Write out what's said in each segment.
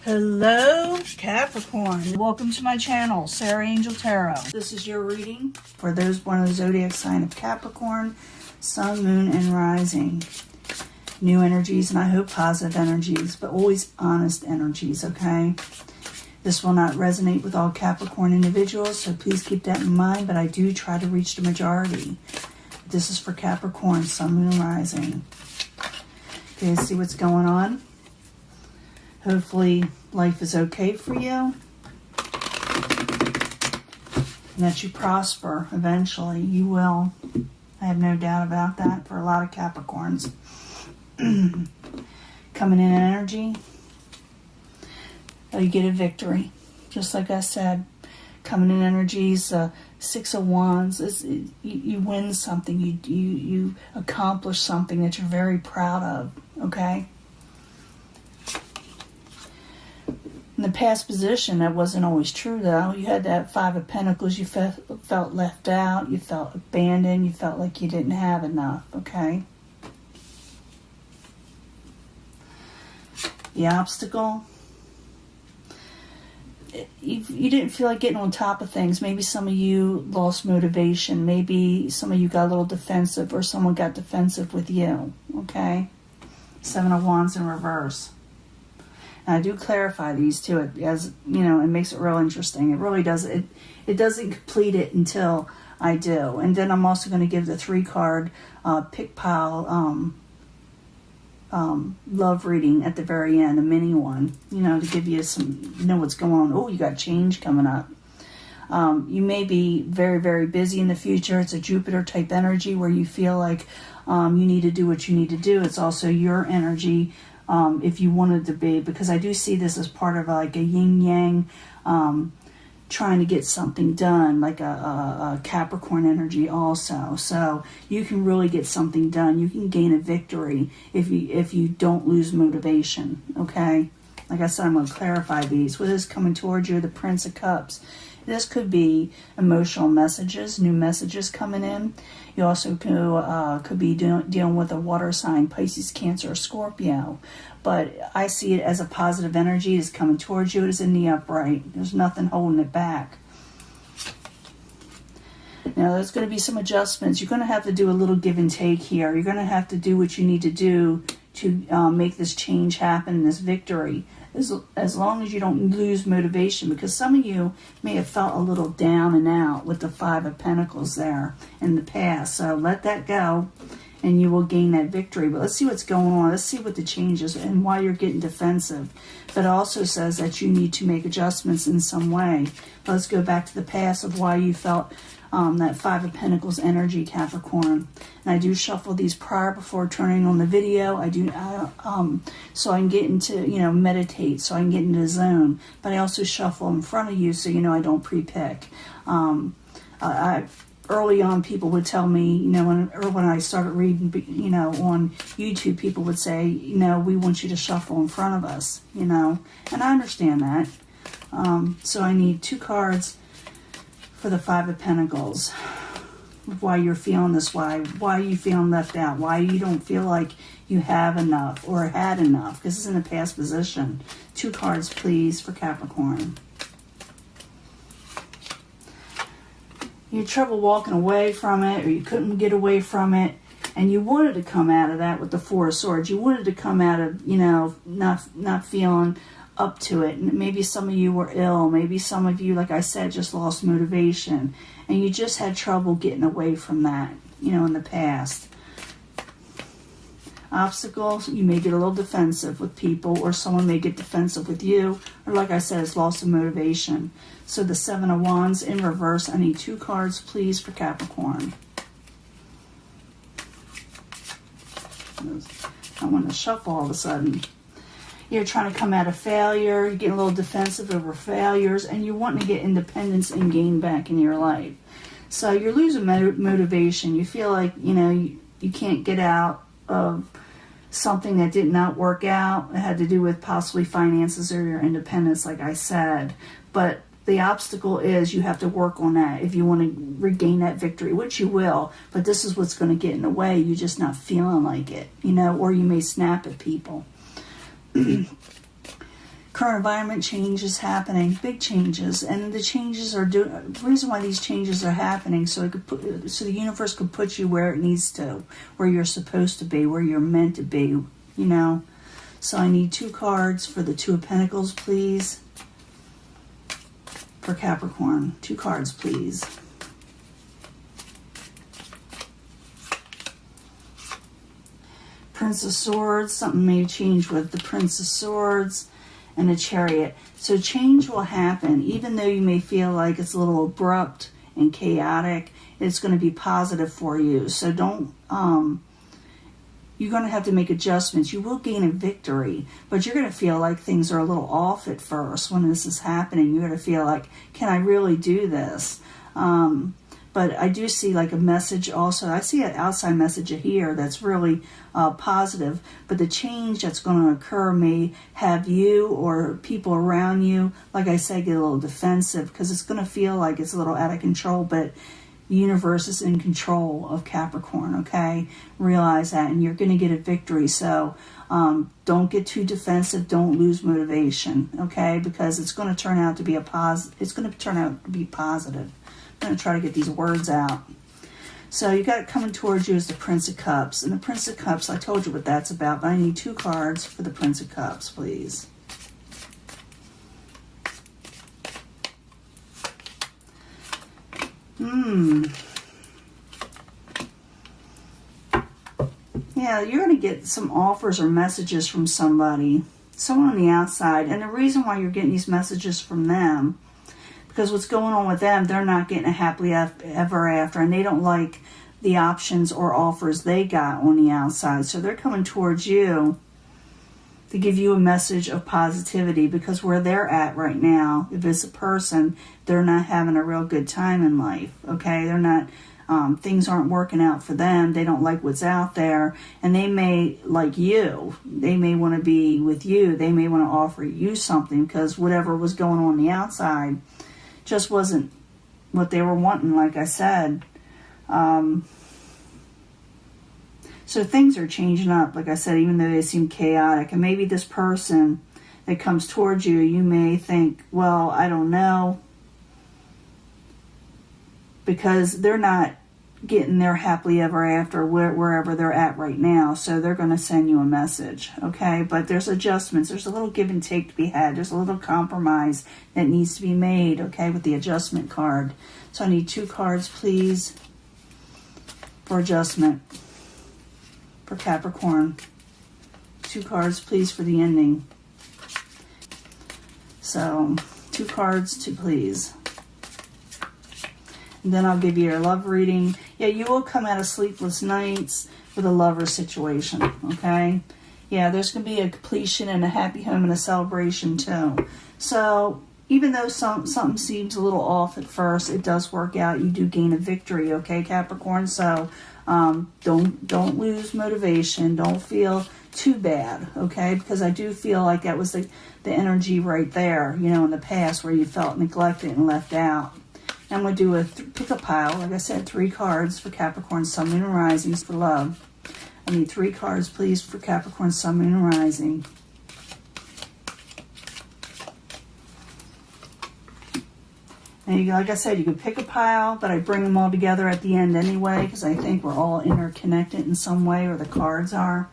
Hello Capricorn, welcome to my channel, Sarah Angel Tarot. This is your reading for those born in the zodiac sign of Capricorn, Sun, Moon, and Rising. New energies, and I hope positive energies, but always honest energies, okay? This will not resonate with all Capricorn individuals, so please keep that in mind, but I do try to reach the majority. This is for Capricorn, Sun, Moon, and Rising. Okay, see what's going on? Hopefully life is okay for you and that you prosper eventually. You will. I have no doubt about that for a lot of Capricorns. Coming in energy, you get a victory. Just like I said, coming in energies, Six of Wands, you win something. You accomplish something that you're very proud of, okay? In the past position, that wasn't always true, though. You had that Five of Pentacles. You felt left out. You felt abandoned. You felt like you didn't have enough, okay? The obstacle. You didn't feel like getting on top of things. Maybe some of you lost motivation. Maybe some of you got a little defensive, or someone got defensive with you, okay? Seven of Wands in reverse. And I do clarify these too, as you know, it makes it real interesting. It really does. It doesn't complete it until I do. And then I'm also going to give the 3-card pick pile love reading at the very end, a mini one, you know, to give you some, you know what's going on. Oh, you got change coming up. You may be very, very busy in the future. It's a Jupiter type energy where you feel like you need to do what you need to do. It's also your energy. If you wanted to be, because I do see this as part of like a yin-yang, trying to get something done, like a Capricorn energy also. So you can really get something done. You can gain a victory if you don't lose motivation, okay? Like I said, I'm going to clarify these. What is coming towards you? The Prince of Cups. This could be emotional messages, new messages coming in. You also could be dealing with a water sign, Pisces, Cancer, or Scorpio. But I see it as a positive energy. It's coming towards you. It is in the upright. There's nothing holding it back. Now, there's going to be some adjustments. You're going to have to do a little give and take here. You're going to have to do what you need to do to make this change happen, this victory. As long as you don't lose motivation, because some of you may have felt a little down and out with the Five of Pentacles there in the past. So let that go and you will gain that victory. But let's see what's going on. Let's see what the change is and why you're getting defensive. But it also says that you need to make adjustments in some way. But let's go back to the past of why you felt that Five of Pentacles energy, Capricorn. And I do shuffle these prior before turning on the video. I do so I can get into, you know, meditate, so I can get into the zone. But I also shuffle in front of you so you know I don't pre-pick. Early on, people would tell me, you know, when I started reading, you know, on YouTube, people would say, you know, we want you to shuffle in front of us, you know. And I understand that. So I need 2 cards for the Five of Pentacles. Why you're feeling this way, why you feeling left out, why you don't feel like you have enough or had enough, because it's in a past position. 2 cards, please, for Capricorn. You had trouble walking away from it, or you couldn't get away from it, and you wanted to come out of that with the Four of Swords. You wanted to come out of, you know, not feeling up to it. And maybe some of you were ill. Maybe some of you, like I said, just lost motivation. And you just had trouble getting away from that, you know, in the past. Obstacles, you may get a little defensive with people, or someone may get defensive with you. Or like I said, it's loss of motivation. So the Seven of Wands in reverse. I need 2 cards, please, for Capricorn. I want to shuffle all of a sudden. You're trying to come out of failure. You're getting a little defensive over failures. And you're wanting to get independence and gain back in your life. So you're losing motivation. You feel like, you know, you can't get out of something that did not work out. It had to do with possibly finances or your independence, like I said. But the obstacle is you have to work on that if you want to regain that victory, which you will. But this is what's going to get in the way. You're just not feeling like it, you know, or you may snap at people. Current environment change is happening, big changes, and the changes are the reason why these changes are happening, so so the universe could put you where it needs to, where you're supposed to be, where you're meant to be, you know. So I need 2 cards for the 2 of Pentacles, please. For Capricorn, 2 cards, please. Prince of Swords, something may change with the Prince of Swords. And a Chariot. So change will happen, even though you may feel like it's a little abrupt and chaotic. It's going to be positive for you. So don't, you're going to have to make adjustments. You will gain a victory, but you're going to feel like things are a little off at first when this is happening. You're going to feel like, can I really do this? But I do see like a message also. I see an outside message here that's really positive. But the change that's going to occur may have you or people around you, like I said, get a little defensive because it's going to feel like it's a little out of control. But the universe is in control of Capricorn, okay? Realize that, and you're going to get a victory. So don't get too defensive. Don't lose motivation, okay? Because it's going to turn out to be It's going to turn out to be positive. I'm going to try to get these words out. So you got it coming towards you is the Prince of Cups. And the Prince of Cups, I told you what that's about, but I need 2 cards for the Prince of Cups, please. Yeah, you're going to get some offers or messages from somebody, someone on the outside. And the reason why you're getting these messages from them, because what's going on with them, they're not getting a happily ever after, and they don't like the options or offers they got on the outside. So they're coming towards you to give you a message of positivity, because where they're at right now, if it's a person, they're not having a real good time in life, okay? They're not, things aren't working out for them. They don't like what's out there, and they may like you. They may want to be with you. They may want to offer you something, because whatever was going on the outside just wasn't what they were wanting, like I said. So things are changing up, like I said, even though they seem chaotic. And maybe this person that comes towards you, you may think, well, I don't know, because they're not getting their happily ever after wherever they're at right now. So they're going to send you a message, okay? But there's adjustments. There's a little give and take to be had. There's a little compromise that needs to be made, okay, with the adjustment card. So I need 2 cards, please, for adjustment for Capricorn. 2 cards, please, for the ending. So 2 cards, please. And then I'll give you your love reading. Yeah, you will come out of sleepless nights with a lover situation, okay? Yeah, there's going to be a completion and a happy home and a celebration too. So even though something seems a little off at first, it does work out. You do gain a victory, okay, Capricorn? So don't lose motivation. Don't feel too bad, okay? Because I do feel like that was the energy right there, you know, in the past where you felt neglected and left out. I'm going to do a pick a pile. Like I said, 3 cards for Capricorn, Sun, Moon, and Rising for love. I need 3 cards, please, for Capricorn, Sun, Moon, and Rising. And you, like I said, you can pick a pile, but I bring them all together at the end anyway, because I think we're all interconnected in some way, or the cards are.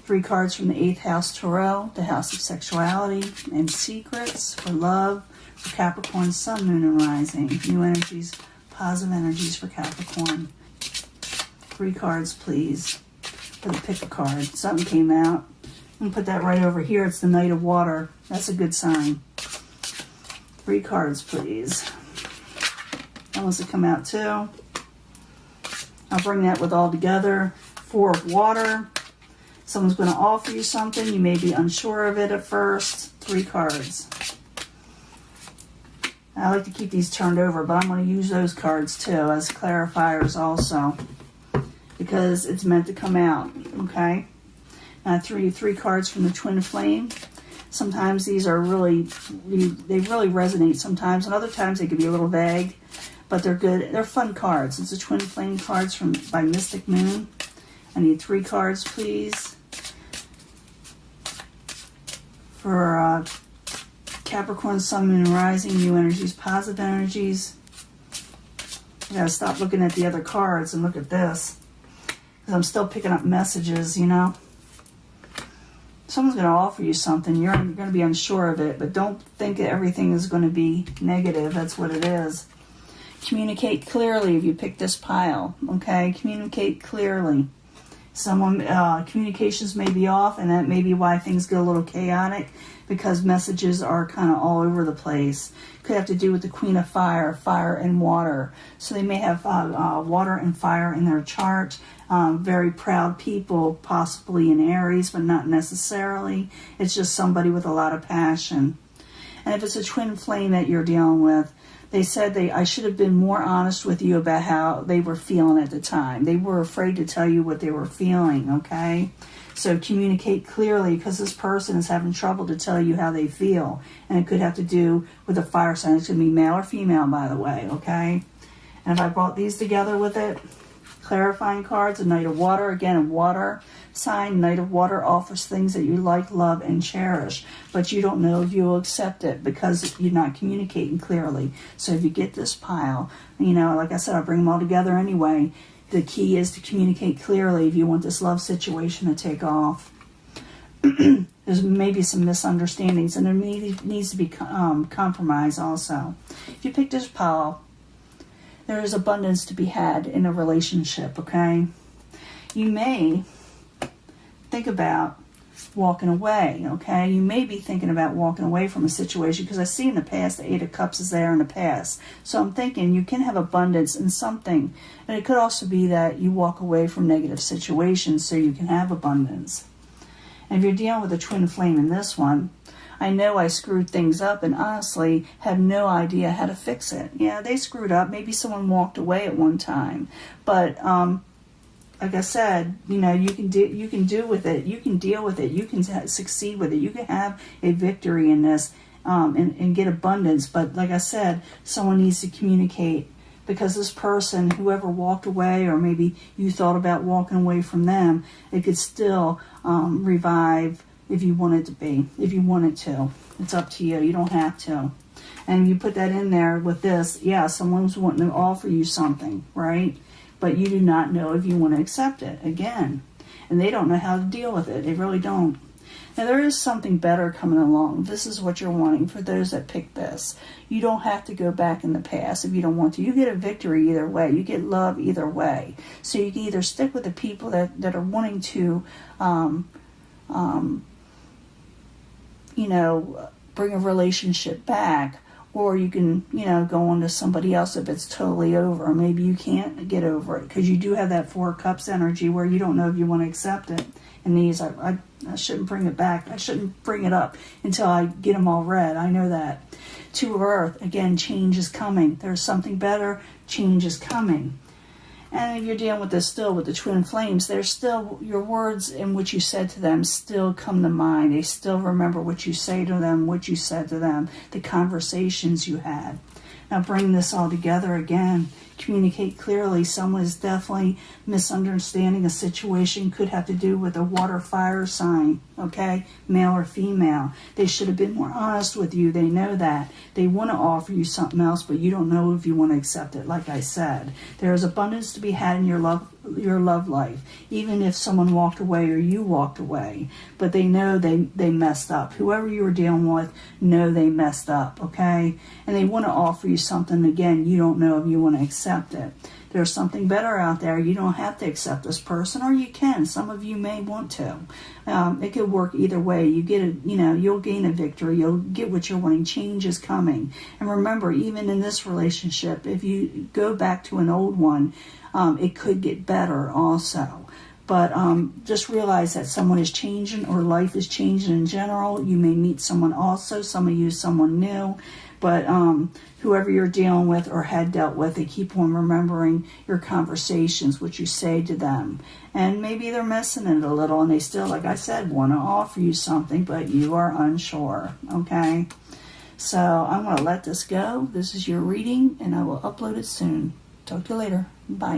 3 cards from the 8th house Tarot, the house of sexuality and secrets for love. For Capricorn, Sun, Moon, and Rising. New energies, positive energies for Capricorn. 3 cards, please, for the pick a card. Something came out. I'm going to put that right over here. It's the Knight of Water. That's a good sign. 3 cards, please. That wants to come out too. I'll bring that with all together. 4 of Water. Someone's going to offer you something. You may be unsure of it at first. 3 cards. I like to keep these turned over, but I'm going to use those cards too as clarifiers also, because it's meant to come out, okay? Now, 3 cards from the Twin Flame. Sometimes these are really, they really resonate sometimes, and other times they can be a little vague, but they're good. They're fun cards. It's the Twin Flame cards by Mystic Moon. I need 3 cards, please, for Capricorn, Sun, Moon, Rising, new energies, positive energies. I gotta stop looking at the other cards and look at this. Because I'm still picking up messages, you know. Someone's going to offer you something. You're going to be unsure of it, but don't think that everything is going to be negative. That's what it is. Communicate clearly if you pick this pile, okay? Communicate clearly. Communications may be off, and that may be why things get a little chaotic, because messages are kind of all over the place. Could have to do with the Queen of Fire, fire and water. So they may have water and fire in their chart. Very proud people, possibly in Aries, but not necessarily. It's just somebody with a lot of passion. And if it's a twin flame that you're dealing with, they said I should have been more honest with you about how they were feeling at the time. They were afraid to tell you what they were feeling, okay? So communicate clearly, because this person is having trouble to tell you how they feel. And it could have to do with a fire sign. It's going to be male or female, by the way, okay? And if I brought these together with it, clarifying cards, a Knight of Water, again, a water sign. Knight of Water offers things that you like, love, and cherish, but you don't know if you will accept it because you're not communicating clearly. So if you get this pile, you know, like I said, I'll bring them all together anyway. The key is to communicate clearly if you want this love situation to take off. There's maybe some misunderstandings, and there needs to be compromise also. If you pick this pile, there is abundance to be had in a relationship, okay? You may think about walking away, okay? You may be thinking about walking away from a situation, because I see in the past the Eight of Cups is there in the past. So I'm thinking you can have abundance in something. And it could also be that you walk away from negative situations so you can have abundance. And if you're dealing with a twin flame in this one, I know I screwed things up and honestly have no idea how to fix it. Yeah, they screwed up. Maybe someone walked away at one time. But like I said, you know, you can do with it. You can deal with it. You can succeed with it. You can have a victory in this and get abundance. But like I said, someone needs to communicate, because this person, whoever walked away, or maybe you thought about walking away from them, it could still revive if you want it to be, if you want it to. It's up to you. You don't have to. And you put that in there with this, yeah, someone's wanting to offer you something, right? But you do not know if you want to accept it, again. And they don't know how to deal with it. They really don't. Now, there is something better coming along. This is what you're wanting for those that pick this. You don't have to go back in the past if you don't want to. You get a victory either way. You get love either way. So you can either stick with the people that are wanting to you know, bring a relationship back, or you can, you know, go on to somebody else if it's totally over. Or maybe you can't get over it, because you do have that Four of Cups energy where you don't know if you want to accept it. And these, I shouldn't bring it back. I shouldn't bring it up until I get them all read. I know that. Two of Earth, again, change is coming. There's something better. Change is coming. And if you're dealing with this still, with the twin flames, there's still, your words and what you said to them still come to mind. They still remember what you say to them, what you said to them, the conversations you had. Now bring this all together again. Communicate clearly. Someone is definitely misunderstanding a situation. Could have to do with a water fire sign, okay? Male or female. They should have been more honest with you. They know that. They want to offer you something else, but you don't know if you want to accept it, like I said. There is abundance to be had in your love life, even if someone walked away or you walked away. But they know they messed up. Whoever you were dealing with, know they messed up, okay? And they want to offer you something. Again, you don't know if you want to accept it. There's something better out there. You don't have to accept this person, or you can. Some of you may want to. It could work either way. You get a, you know, you'll gain a victory. You'll get what you're wanting. Change is coming. And remember, even in this relationship, if you go back to an old one, it could get better also. But just realize that someone is changing, or life is changing in general. You may meet someone also. Some of you, someone new. But whoever you're dealing with or had dealt with, they keep on remembering your conversations, what you say to them. And maybe they're missing it a little, and they still, like I said, want to offer you something, but you are unsure, okay? So I'm going to let this go. This is your reading, and I will upload it soon. Talk to you later. Bye.